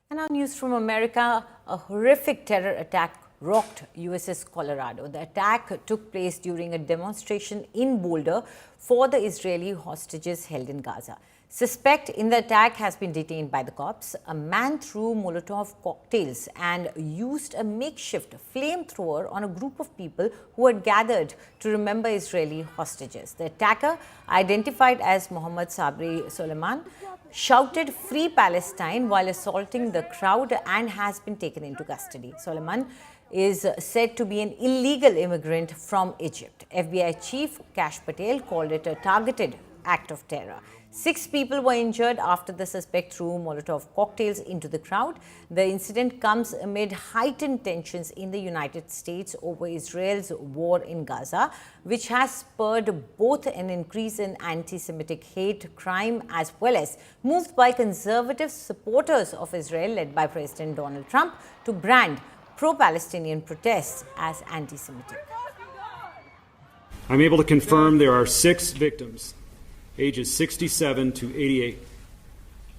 And now news from America, a horrific terror attack rocked USS Colorado. The attack took place during a demonstration in Boulder for the Israeli hostages held in Gaza. Suspect in the attack has been detained by the cops. A man threw Molotov cocktails and used a makeshift flamethrower on a group of people who had gathered to remember Israeli hostages. The attacker, identified as Mohammad Sabri Solomon, shouted "Free Palestine" while assaulting the crowd and has been taken into custody. Solomon is said to be an illegal immigrant from Egypt. FBI Chief Kash Patel called it a targeted act of terror. 6 people were injured after the suspect threw Molotov cocktails into the crowd. The incident comes amid heightened tensions in the United States over Israel's war in Gaza, which has spurred both an increase in anti-Semitic hate crime as well as moves by conservative supporters of Israel led by President Donald Trump to brand pro-Palestinian protests as anti-Semitic. I'm able to confirm there are 6 victims, ages 67 to 88.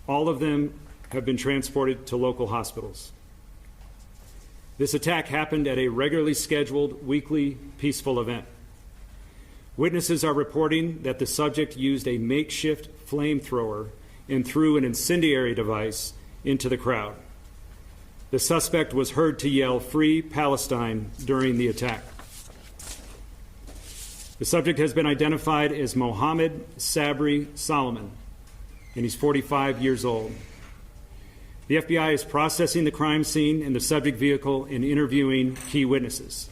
All of them have been transported to local hospitals. This attack happened at a regularly scheduled weekly peaceful event. Witnesses are reporting that the subject used a makeshift flamethrower and threw an incendiary device into the crowd. The suspect was heard to yell "Free Palestine" during the attack. The subject has been identified as Mohammad Sabri Solomon, and he's 45 years old. The FBI is processing the crime scene and the subject vehicle and interviewing key witnesses.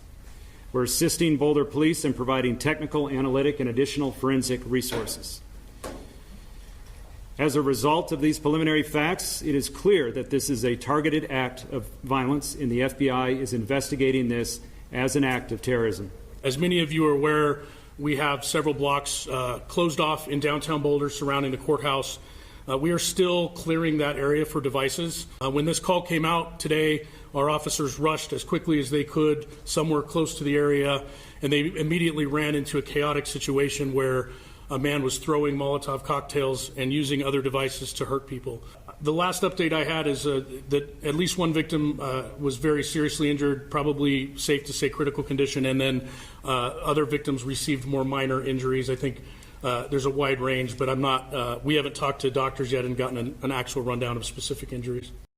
We're assisting Boulder police in providing technical, analytic, and additional forensic resources. As a result of these preliminary facts, it is clear that this is a targeted act of violence, and the FBI is investigating this as an act of terrorism. As many of you are aware, we have several blocks closed off in downtown Boulder surrounding the courthouse. We are still clearing that area for devices. When this call came out today, our officers rushed as quickly as they could somewhere close to the area, and they immediately ran into a chaotic situation where a man was throwing Molotov cocktails and using other devices to hurt people. The last update I had is that at least one victim was very seriously injured, probably safe to say critical condition, and then other victims received more minor injuries. I think there's a wide range, but we haven't talked to doctors yet and gotten an actual rundown of specific injuries.